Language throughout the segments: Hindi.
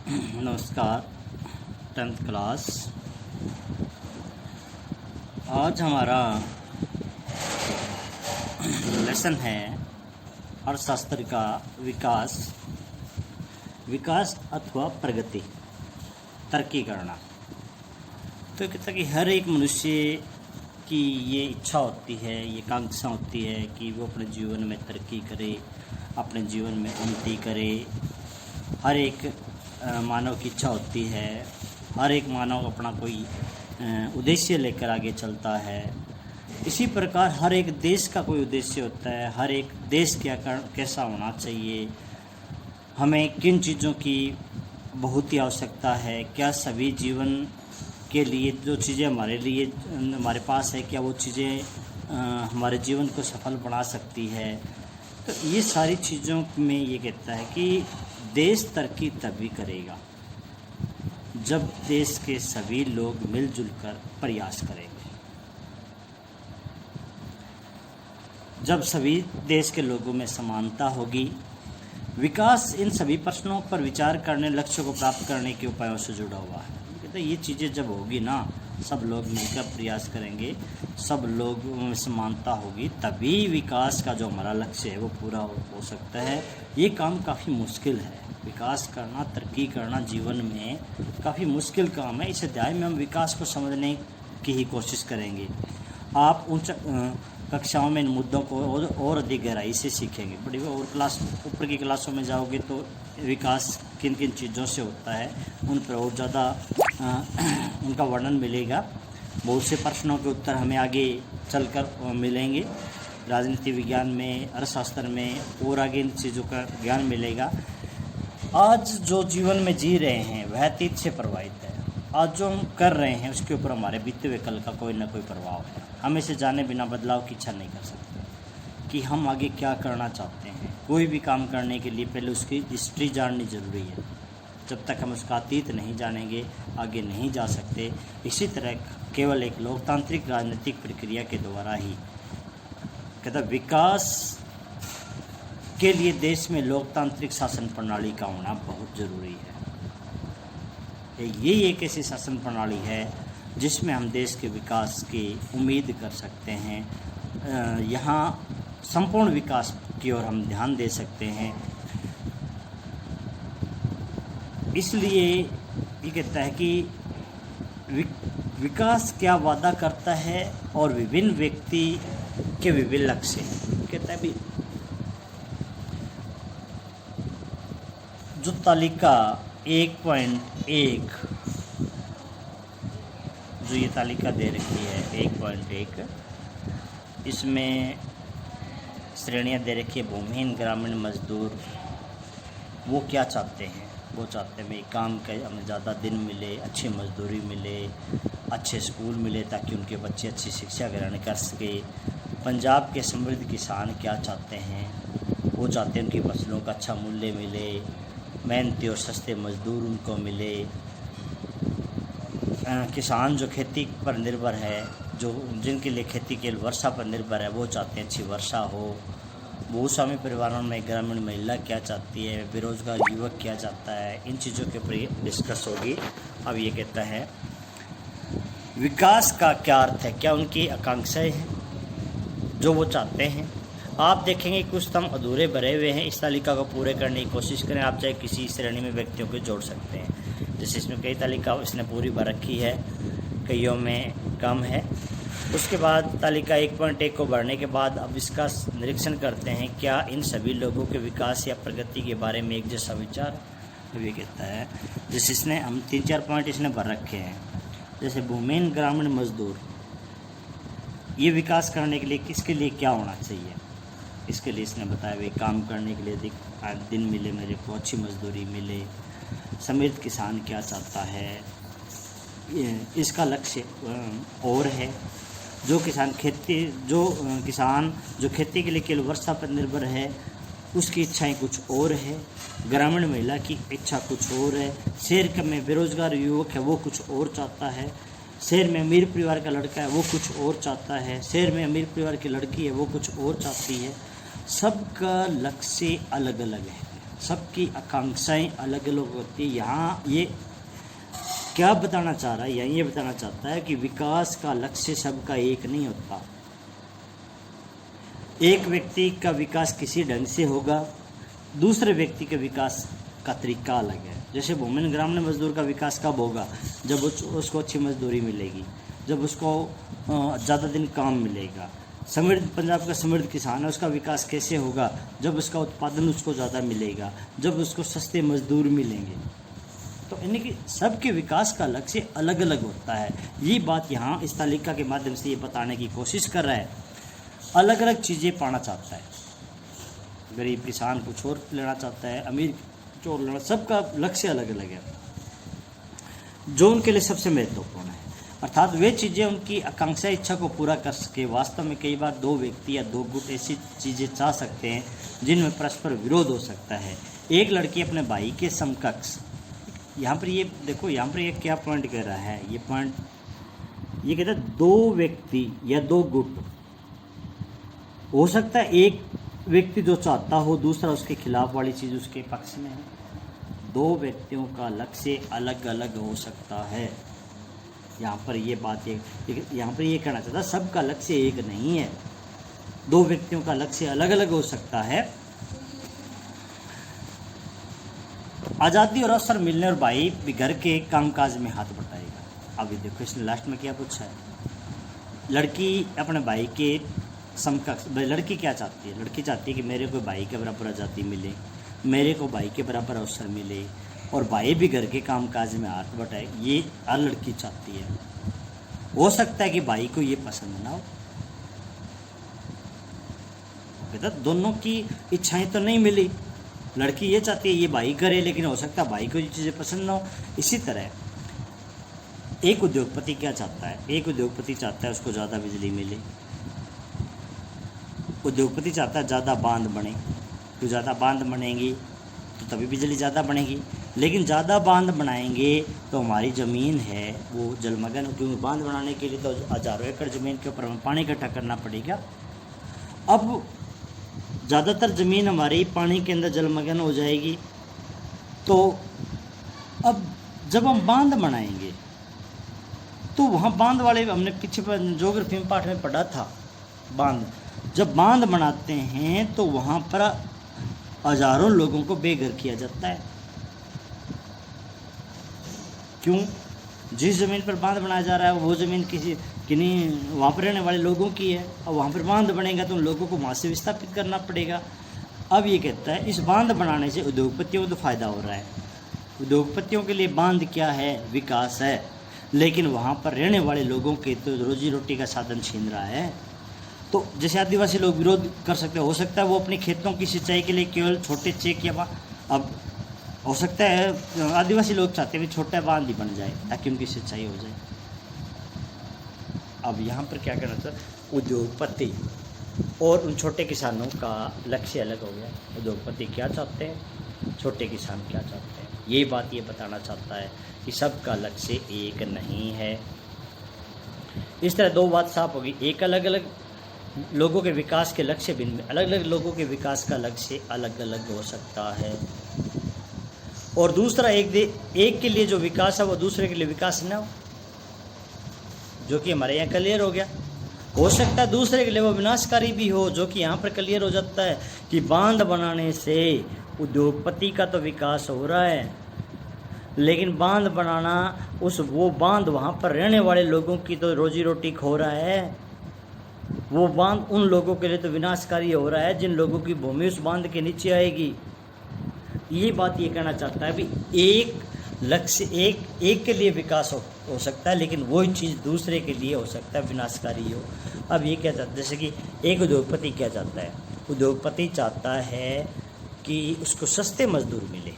नमस्कार। 10th class. आज हमारा लेसन है अर्थशास्त्र का विकास अथवा प्रगति, तरक्की करना। तो कहता कि हर एक मनुष्य की ये इच्छा होती है, ये आकांक्षा होती है कि वो अपने जीवन में तरक्की करे, अपने जीवन में उन्नति करे। हर एक मानव की इच्छा होती है, हर एक मानव अपना कोई उद्देश्य लेकर आगे चलता है। इसी प्रकार हर एक देश का कोई उद्देश्य होता है, हर एक देश कैसा होना चाहिए, हमें किन चीज़ों की बहुत ही आवश्यकता है, क्या सभी जीवन के लिए जो चीज़ें हमारे पास है, क्या वो चीज़ें हमारे जीवन को सफल बना सकती है। तो ये सारी चीज़ों में ये कहता है कि देश तरक्की तभी करेगा जब देश के सभी लोग मिलजुल कर प्रयास करेंगे। जब सभी देश के लोगों में समानता होगी, विकास इन सभी प्रश्नों पर विचार करने, लक्ष्य को प्राप्त करने के उपायों से जुड़ा हुआ है। कहते ये चीज़ें जब होगी ना, सब लोग मिलकर प्रयास करेंगे, सब लोग में समानता होगी, तभी विकास का जो हमारा लक्ष्य है वो पूरा हो सकता है। ये काम काफ़ी मुश्किल है। विकास करना, तरक्की करना जीवन में काफ़ी मुश्किल काम है। इस अध्याय में हम विकास को समझने की ही कोशिश करेंगे। आप उच्च कक्षाओं में इन मुद्दों को और अधिक गहराई से सीखेंगे। बड़ी और ऊपर की क्लासों में जाओगे तो विकास किन किन चीज़ों से होता है उन पर और ज़्यादा उनका वर्णन मिलेगा। बहुत से प्रश्नों के उत्तर हमें आगे चलकर मिलेंगे। राजनीति विज्ञान में, अर्थशास्त्र में और आगे इन चीज़ों का ज्ञान मिलेगा। आज जो जीवन में जी रहे हैं वह अतीत से प्रभावित है। आज जो हम कर रहे हैं उसके ऊपर हमारे बीते हुए कल का कोई ना कोई प्रभाव है। हम इसे जाने बिना बदलाव की इच्छा नहीं कर सकते कि हम आगे क्या करना चाहते हैं। कोई भी काम करने के लिए पहले उसकी हिस्ट्री जाननी ज़रूरी है। जब तक हम उसका अतीत नहीं जानेंगे आगे नहीं जा सकते। इसी तरह केवल एक लोकतांत्रिक राजनीतिक प्रक्रिया के द्वारा ही कहता विकास के लिए देश में लोकतांत्रिक शासन प्रणाली का होना बहुत ज़रूरी है। ये एक ऐसी शासन प्रणाली है जिसमें हम देश के विकास की उम्मीद कर सकते हैं। यहाँ संपूर्ण विकास की ओर हम ध्यान दे सकते हैं। इसलिए ये कहता है कि विकास क्या वादा करता है और विभिन्न व्यक्ति के विभिन्न लक्ष्य हैं। कहता है भी जो तालिका 1.1 जो ये तालिका दे रखी है 1.1, इसमें श्रेणियां दे रखी है। भूमिहीन ग्रामीण मजदूर वो क्या चाहते हैं? वो चाहते हैं काम का हमें ज़्यादा दिन मिले, अच्छी मजदूरी मिले, अच्छे स्कूल मिले ताकि उनके बच्चे अच्छी शिक्षा ग्रहण कर सके। पंजाब के समृद्ध किसान क्या चाहते हैं? वो चाहते हैं उनकी फसलों का अच्छा मूल्य मिले, मेहनती और सस्ते मजदूर उनको मिले। किसान जो खेती पर निर्भर है, जो जिनके लिए खेती के वर्षा पर निर्भर है, वो चाहते हैं अच्छी वर्षा हो। भूस्वामी परिवारों में ग्रामीण महिला क्या चाहती है, बेरोजगार युवक क्या चाहता है, इन चीज़ों के ऊपर डिस्कस होगी। अब ये कहता है विकास का क्या अर्थ है, क्या उनकी आकांक्षाएं हैं जो वो चाहते हैं। आप देखेंगे कुछ स्तंभ अधूरे भरे हुए हैं। इस तालिका को पूरे करने की कोशिश करें। आप चाहे किसी श्रेणी में व्यक्तियों को जोड़ सकते हैं। जैसे इसमें कई तालिका इसने पूरी भर रखी है, कईयों में कम है। उसके बाद तालिका 1.1 को भरने के बाद अब इसका निरीक्षण करते हैं क्या इन सभी लोगों के विकास या प्रगति के बारे में एक जैसा विचार भी कहता है। जैसे इसने हम 3-4 पॉइंट इसने भर रखे हैं। जैसे भूमिहीन ग्रामीण मजदूर, ये विकास करने के लिए किसके लिए क्या होना चाहिए। इसके लिए इसने बताया भाई काम करने के लिए दिन मिले मेरे को, अच्छी मजदूरी मिले। समृद्ध किसान क्या चाहता है, इसका लक्ष्य और है। जो किसान जो खेती के लिए केवल वर्षा पर निर्भर है, उसकी इच्छाएं कुछ और है। ग्रामीण महिला की इच्छा कुछ और है। शहर में बेरोजगार युवक है, वो कुछ और चाहता है। शहर में अमीर परिवार का लड़का है, वो कुछ और चाहता है। शहर में अमीर परिवार की लड़की है, वो कुछ और चाहती है। सबका लक्ष्य अलग अलग है। सबकी आकांक्षाएं अलग अलग होती है। यहाँ ये क्या बताना चाह रहा है, यहाँ ये बताना चाहता है कि विकास का लक्ष्य सबका एक नहीं होता। एक व्यक्ति का विकास किसी ढंग से होगा, दूसरे व्यक्ति के विकास का तरीका अलग है। जैसे भूमिहीन ग्रामीण मजदूर का विकास कब होगा, जब उसको अच्छी मजदूरी मिलेगी, जब उसको ज़्यादा दिन काम मिलेगा। समृद्ध पंजाब का समृद्ध किसान है, उसका विकास कैसे होगा, जब उसका उत्पादन उसको ज़्यादा मिलेगा, जब उसको सस्ते मजदूर मिलेंगे। तो यानी कि सबके विकास का लक्ष्य अलग अलग होता है। ये बात यहाँ इस तालिका के माध्यम से ये बताने की कोशिश कर रहा है। अलग अलग चीज़ें पाना चाहता है, गरीब किसान कुछ और लेना चाहता है, अमीर कुछ और लेना, सबका लक्ष्य अलग अलग है जो उनके लिए सबसे महत्वपूर्ण है। अर्थात वे चीज़ें उनकी आकांक्षा इच्छा को पूरा कर सके। वास्तव में कई बार दो व्यक्ति या दो गुट ऐसी चीज़ें चाह सकते हैं जिनमें परस्पर विरोध हो सकता है। एक लड़की अपने भाई के समकक्ष, यहाँ पर ये देखो, यहाँ पर ये क्या पॉइंट कह रहा है, ये पॉइंट ये कहता है दो व्यक्ति या दो गुट हो सकता है। एक व्यक्ति जो चाहता हो, दूसरा उसके खिलाफ वाली चीज़ उसके पक्ष में है। दो व्यक्तियों का लक्ष्य अलग अलग हो सकता है। यहाँ पर ये बात यहाँ पर ये कहना चाहता है सबका लक्ष्य एक नहीं है, दो व्यक्तियों का लक्ष्य अलग अलग हो सकता है। आज़ादी और अवसर मिलने और भाई भी घर के कामकाज में हाथ बटाएगा। अभी देखो इसने लास्ट में क्या पूछा है, लड़की अपने भाई के समकक्ष। लड़की क्या चाहती है, लड़की चाहती है कि मेरे को भाई के बराबर आज़ादी मिले, मेरे को भाई के बराबर अवसर मिले और भाई भी घर के कामकाज में हाथ बटाए। ये हर लड़की चाहती है। हो सकता है कि भाई को ये पसंद ना हो, बेटा दोनों की इच्छाएं तो नहीं मिली। लड़की ये चाहती है ये भाई करे, लेकिन हो सकता है भाई को ये चीज़ें पसंद ना हो। इसी तरह एक उद्योगपति क्या चाहता है, एक उद्योगपति चाहता है उसको ज़्यादा बिजली मिले, उद्योगपति चाहता है ज़्यादा बांध बने, तो ज़्यादा बांध बनेंगी तो तभी बिजली ज़्यादा बनेगी। लेकिन ज़्यादा बांध बनाएंगे तो हमारी ज़मीन है वो जलमग्न, क्योंकि बांध बनाने के लिए तो हज़ारों एकड़ ज़मीन के ऊपर हमें पानी इकट्ठा करना पड़ेगा। अब ज़्यादातर ज़मीन हमारी पानी के अंदर जलमग्न हो जाएगी। तो अब जब हम बांध बनाएंगे तो वहाँ बांध वाले, हमने पीछे पर ज्योग्राफी में पाठ में पढ़ा था, बांध जब बांध बनाते हैं तो वहाँ पर हज़ारों लोगों को बेघर किया जाता है। क्यों? जिस ज़मीन पर बांध बनाया जा रहा है वो ज़मीन किन्हीं वहाँ पर रहने वाले लोगों की है, और वहाँ पर बांध बनेगा तो उन लोगों को वहाँ से विस्थापित करना पड़ेगा। अब ये कहता है इस बांध बनाने से उद्योगपतियों को तो फ़ायदा हो रहा है। उद्योगपतियों के लिए बांध क्या है, विकास है, लेकिन वहाँ पर रहने वाले लोगों के तो रोजी रोटी का साधन छीन रहा है। तो जैसे आदिवासी लोग विरोध कर सकते हैं, हो सकता है वो अपने खेतों की सिंचाई के लिए केवल छोटे चेक या अब हो सकता है आदिवासी लोग चाहते हैं छोटा बांध ही बन जाए ताकि उनकी सिंचाई हो जाए। अब यहाँ पर क्या करना था, उद्योगपति और उन छोटे किसानों का लक्ष्य अलग हो गया। उद्योगपति क्या चाहते हैं, छोटे किसान क्या चाहते हैं, ये बात ये बताना चाहता है कि सबका लक्ष्य एक नहीं है। इस तरह दो बात साफ होगी, एक अलग अलग लोगों के विकास के लक्ष्य भिन्न, अलग अलग लोगों के विकास का लक्ष्य अलग अलग हो सकता है। और दूसरा एक के लिए जो विकास है वो दूसरे के लिए विकास न हो, जो कि हमारे यहाँ क्लियर हो गया। हो सकता है दूसरे के लिए वो विनाशकारी भी हो, जो कि यहाँ पर क्लियर हो जाता है कि बांध बनाने से उद्योगपति का तो विकास हो रहा है, लेकिन बांध बनाना वो बांध वहाँ पर रहने वाले लोगों की तो रोजी रोटी खो रहा है। वो बांध उन लोगों के लिए तो विनाशकारी हो रहा है जिन लोगों की भूमि उस बांध के नीचे आएगी। ये बात ये कहना चाहता है भी एक लक्ष्य एक के लिए विकास हो सकता है, लेकिन वही चीज़ दूसरे के लिए हो सकता है विनाशकारी हो। अब ये क्या चाहता है, जैसे कि एक उद्योगपति क्या चाहता है, उद्योगपति चाहता है कि उसको सस्ते मजदूर मिले।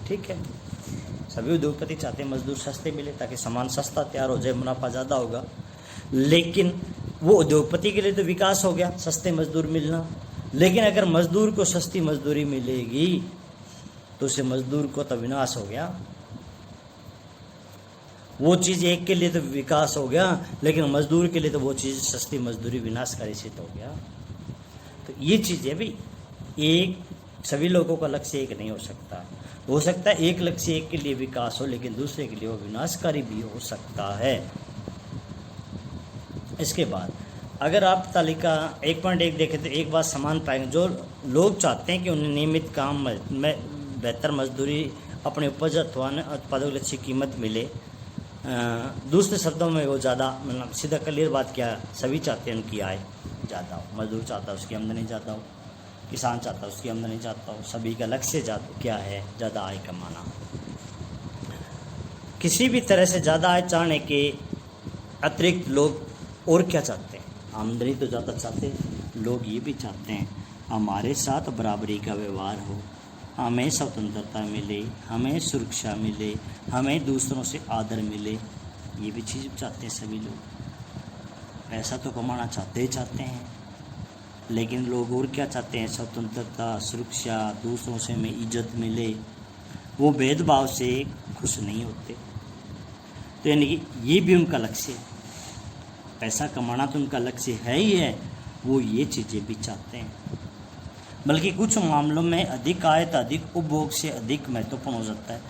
ठीक है, सभी उद्योगपति चाहते हैं मजदूर सस्ते मिले ताकि सामान सस्ता तैयार हो जाए, मुनाफा ज़्यादा होगा। लेकिन वो उद्योगपति के लिए तो विकास हो गया सस्ते मजदूर मिलना, लेकिन अगर मजदूर को सस्ती मजदूरी मिलेगी तो उसे मजदूर को तो विनाश हो गया। वो चीज़ एक के लिए तो विकास हो गया, लेकिन मजदूर के लिए तो वो चीज़ सस्ती मजदूरी विनाशकारी सिद्ध हो गया। तो ये चीज़ है भाई, एक सभी लोगों का लक्ष्य एक नहीं हो सकता है एक लक्ष्य एक के लिए विकास हो, लेकिन दूसरे के लिए वो विनाशकारी भी हो सकता है। इसके बाद अगर आप तालिका 1.1 देखें तो एक बात समान पाएंगे, जो लोग चाहते हैं कि उन्हें नियमित काम में बेहतर मजदूरी, अपने उपज अथवा उत्पादों की अच्छी कीमत मिले। दूसरे शब्दों में वो ज़्यादा, मतलब सीधा क्लियर बात क्या, सभी चाहते हैं उनकी आय ज़्यादा हो, मजदूर चाहता है उसकी आमदनी ज़्यादा हो, किसान चाहता है उसकी आमदनी ज़्यादा हो, सभी का लक्ष्य क्या है, ज़्यादा आय कमाना। किसी भी तरह से ज़्यादा आय चाहने के अतिरिक्त लोग और क्या चाहते हैं, आमदनी तो ज़्यादा चाहते हैं, लोग ये भी चाहते हैं हमारे साथ बराबरी का व्यवहार हो, हमें स्वतंत्रता मिले, हमें सुरक्षा मिले, हमें दूसरों से आदर मिले। ये भी चीज़ चाहते हैं सभी लोग। पैसा तो कमाना चाहते हैं, लेकिन लोग और क्या चाहते हैं, स्वतंत्रता, सुरक्षा, दूसरों से हमें इज्जत मिले। वो भेदभाव से खुश नहीं होते। तो यानी कि ये भी उनका लक्ष्य है, पैसा कमाना तो उनका लक्ष्य है ही है, वो ये चीज़ें भी चाहते हैं। बल्कि कुछ मामलों में अधिक आय तो अधिक उपभोग से अधिक महत्वपूर्ण हो जाता है।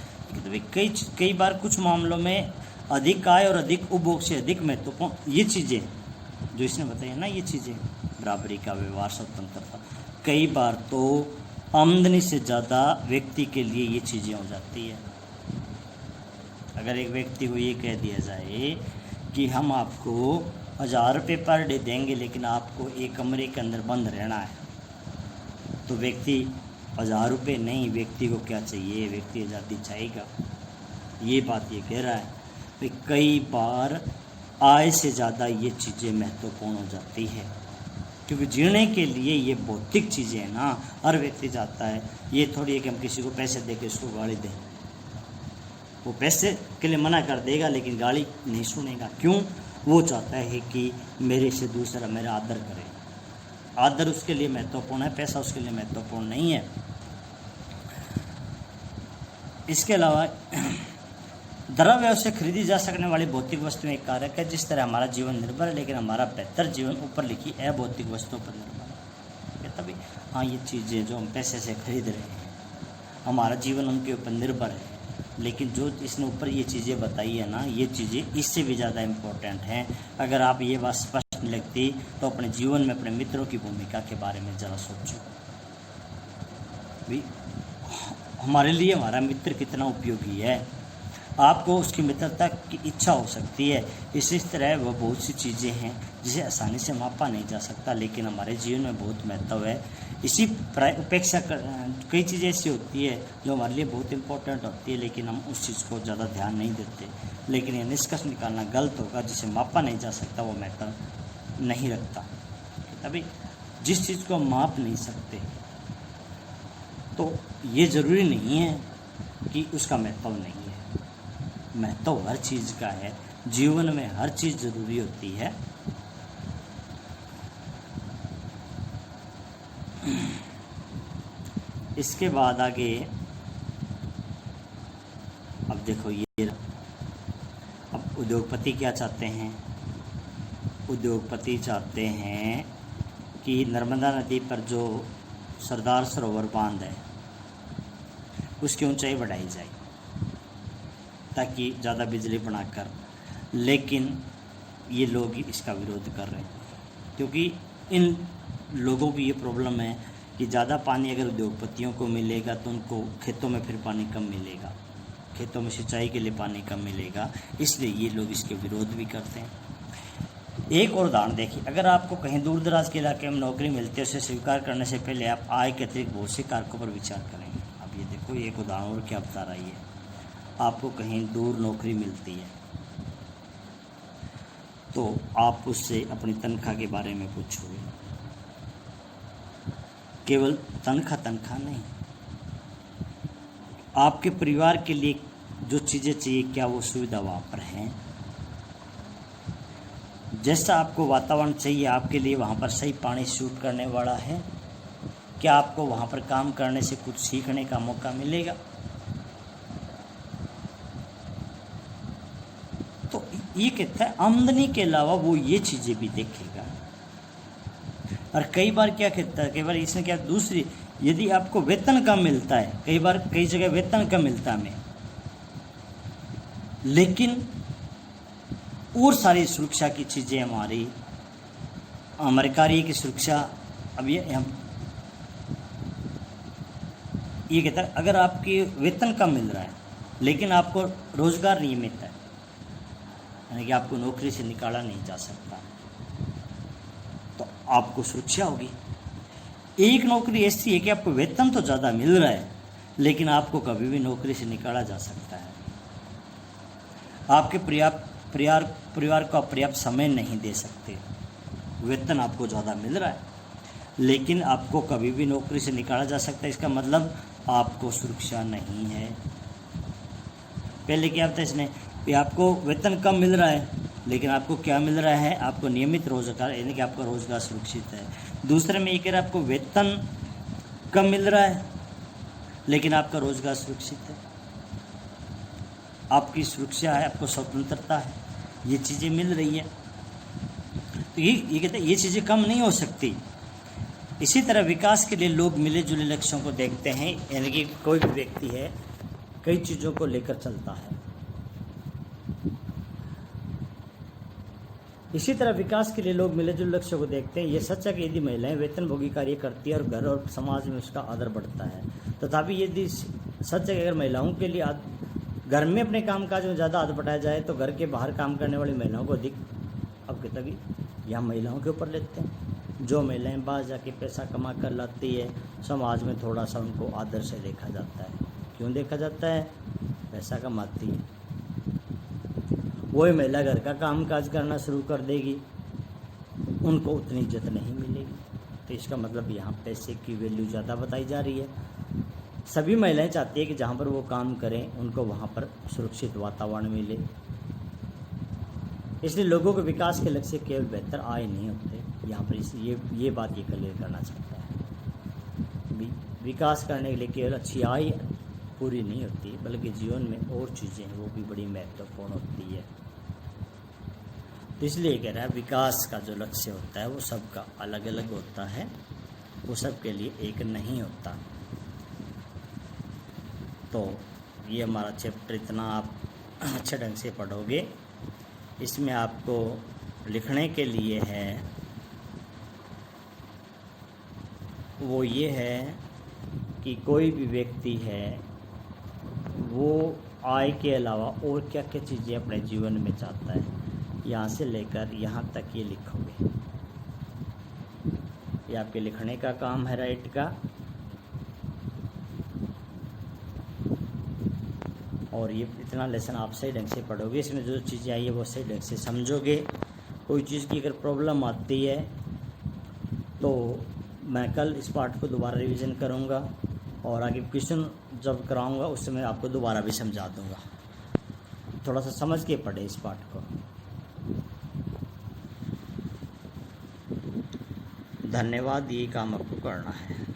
कई बार कुछ मामलों में अधिक आय और अधिक उपभोग से अधिक महत्वपूर्ण ये चीज़ें जो इसने बताई ना, ये चीज़ें बराबरी का व्यवहार, स्वतंत्रता, कई बार तो आमदनी से ज़्यादा व्यक्ति के लिए ये चीज़ें हो जाती है। अगर एक व्यक्ति को ये कह दिया जाए कि हम आपको 1000 रुपये पर डे देंगे, लेकिन आपको एक कमरे के अंदर बंद रहना है, तो व्यक्ति 1000 रुपये नहीं, व्यक्ति को क्या चाहिए, व्यक्ति आज़ादी चाहेगा। ये बात ये कह रहा है कि कई बार आय से ज़्यादा ये चीज़ें महत्वपूर्ण हो जाती है, क्योंकि जीने के लिए ये भौतिक चीज़ें हैं ना, हर व्यक्ति चाहता है। ये थोड़ी है कि हम किसी को पैसे दे के उसको गाड़ी दें, वो पैसे के लिए मना कर देगा लेकिन गाली नहीं सुनेगा। क्यों? वो चाहता है कि मेरे से दूसरा मेरा आदर करे। आदर उसके लिए महत्वपूर्ण है, पैसा उसके लिए महत्वपूर्ण नहीं है। इसके अलावा द्रव्य से खरीदी जा सकने वाली भौतिक वस्तुएं एक कारक है जिस तरह हमारा जीवन निर्भर है, लेकिन हमारा बेहतर जीवन ऊपर लिखी अभौतिक वस्तुओं पर निर्भर है। तभी हाँ, ये चीज़ें जो हम पैसे से खरीद रहे हैं, हमारा जीवन उनके ऊपर निर्भर है, लेकिन जो इसने ऊपर ये चीज़ें बताई है ना, ये चीज़ें इससे भी ज़्यादा इम्पोर्टेंट हैं। अगर आप ये बात स्पष्ट नहीं लगती तो अपने जीवन में अपने मित्रों की भूमिका के बारे में ज़रा सोचो। भाई हमारे लिए हमारा मित्र कितना उपयोगी है, आपको उसकी मित्रता की इच्छा हो सकती है। इस तरह वह बहुत सी चीज़ें हैं जिसे आसानी से मापा नहीं जा सकता, लेकिन हमारे जीवन में बहुत महत्व है। इसी उपेक्षा कई चीज़ें ऐसी होती है जो हमारे लिए बहुत इम्पोर्टेंट होती है, लेकिन हम उस चीज़ को ज़्यादा ध्यान नहीं देते। लेकिन ये निष्कर्ष निकालना गलत होगा, जिसे मापा नहीं जा सकता वो महत्व नहीं रखता। तभी जिस चीज़ को हम माप नहीं सकते तो ये ज़रूरी नहीं है कि उसका महत्व नहीं है। महत्व हर चीज़ का है, जीवन में हर चीज़ ज़रूरी होती है। इसके बाद आगे अब देखो, ये अब उद्योगपति क्या चाहते हैं। उद्योगपति चाहते हैं कि नर्मदा नदी पर जो सरदार सरोवर बांध है उसकी ऊंचाई बढ़ाई जाए ताकि ज़्यादा बिजली बनाकर, लेकिन ये लोग इसका विरोध कर रहे हैं क्योंकि इन लोगों की ये प्रॉब्लम है कि ज़्यादा पानी अगर उद्योगपतियों को मिलेगा तो उनको खेतों में फिर पानी कम मिलेगा, खेतों में सिंचाई के लिए पानी कम मिलेगा, इसलिए ये लोग इसके विरोध भी करते हैं। एक और उदाहरण देखिए, अगर आपको कहीं दूर दराज के इलाके में नौकरी मिलती है, उसे स्वीकार करने से पहले आप आय के अतिरिक्त बहुत से कारकों पर विचार करेंगे। अब ये देखो, एक उदाहरण और क्या बता रही है। आपको कहीं दूर नौकरी मिलती है तो आप उससे अपनी तनख्वाह के बारे में पूछोगे। केवल तनख्वाह नहीं, आपके परिवार के लिए जो चीज़ें चाहिए क्या वो सुविधा वहाँ पर हैं, जैसा आपको वातावरण चाहिए आपके लिए वहाँ पर सही पानी शूट करने वाला है, क्या आपको वहाँ पर काम करने से कुछ सीखने का मौका मिलेगा। तो ये कहता है आमदनी के अलावा वो ये चीज़ें भी देखेगा। और कई बार क्या कहता है, कई बार इसने क्या दूसरी यदि आपको वेतन कम मिलता है, कई बार कई जगह वेतन कम मिलता है हमें, लेकिन और सारी सुरक्षा की चीज़ें हमारे कार्य की सुरक्षा। अब ये कहता है अगर आपकी वेतन कम मिल रहा है लेकिन आपको रोजगार नियमित है, यानी कि आपको नौकरी से निकाला नहीं जा सकता, तो आपको सुरक्षा होगी। एक नौकरी ऐसी है कि आपको वेतन तो ज़्यादा मिल रहा है लेकिन आपको कभी भी नौकरी से निकाला जा सकता है। आपके परिवार को आप पर्याप्त समय नहीं दे सकते। वेतन आपको ज़्यादा मिल रहा है लेकिन आपको कभी भी नौकरी से निकाला जा सकता है। इसका मतलब आपको सुरक्षा नहीं है। पहले क्या होता है इसने कि आपको वेतन कम मिल रहा है लेकिन आपको क्या मिल रहा है, आपको नियमित रोजगार, यानी कि आपका रोजगार सुरक्षित है। दूसरे में ये कह रहा है आपको वेतन कम मिल रहा है लेकिन आपका रोजगार सुरक्षित है, आपकी सुरक्षा है, आपको स्वतंत्रता है, ये चीज़ें मिल रही है। तो ये कहते हैं ये चीज़ें कम नहीं हो सकती। इसी तरह विकास के लिए लोग मिले जुले लक्ष्यों को देखते हैं, यानी कि कोई भी व्यक्ति है कई चीज़ों को लेकर चलता है। इसी तरह विकास के लिए लोग मिले जुले लक्ष्यों को देखते हैं। ये सच है कि यदि महिलाएं वेतनभोगी कार्य करती है और घर और समाज में उसका आदर बढ़ता है, तथापि यदि सच है कि अगर महिलाओं के लिए घर में अपने कामकाज में ज़्यादा आदर बढ़ाया जाए तो घर के बाहर काम करने वाली महिलाओं को अधिक अब तभी यहाँ महिलाओं के ऊपर लेते हैं। जो महिलाएं बाहर जाके पैसा कमा कर लाती है, समाज में थोड़ा सा उनको आदर से देखा जाता है। क्यों देखा जाता है? पैसा कमाती है। वही महिला घर का काम काज करना शुरू कर देगी, उनको उतनी इज्जत नहीं मिलेगी। तो इसका मतलब यहाँ पैसे की वैल्यू ज़्यादा बताई जा रही है। सभी महिलाएं चाहती है कि जहाँ पर वो काम करें उनको वहाँ पर सुरक्षित वातावरण मिले। इसलिए लोगों के विकास के लक्ष्य केवल बेहतर आय नहीं होते। यहाँ पर ये बात ये क्लियर करना चाहता है। विकास करने के लिए केवल अच्छी आय पूरी नहीं होती, बल्कि जीवन में और चीज़ें हैं वो भी बड़ी महत्वपूर्ण होती है। तो इसलिए कह रहा है विकास का जो लक्ष्य होता है वो सबका अलग अलग होता है, वो सबके लिए एक नहीं होता। तो ये हमारा चैप्टर इतना आप अच्छे ढंग से पढ़ोगे। इसमें आपको लिखने के लिए है वो ये है कि कोई भी व्यक्ति है वो आय के अलावा और क्या क्या चीज़ें अपने जीवन में चाहता है, यहाँ से लेकर यहाँ तक ये लिखोगे। ये आपके लिखने का काम है राइट का। और ये इतना लेसन आप सही ढंग से पढ़ोगे, इसमें जो चीज़ें आई है वो सही ढंग से समझोगे। कोई चीज़ की अगर प्रॉब्लम आती है तो मैं कल इस पार्ट को दोबारा रिवीजन करूँगा और आगे क्वेश्चन जब कराऊँगा उस समय आपको दोबारा भी समझा दूँगा। थोड़ा सा समझ के पढ़े इस पार्ट को। धन्यवाद। ये काम आपको करना है।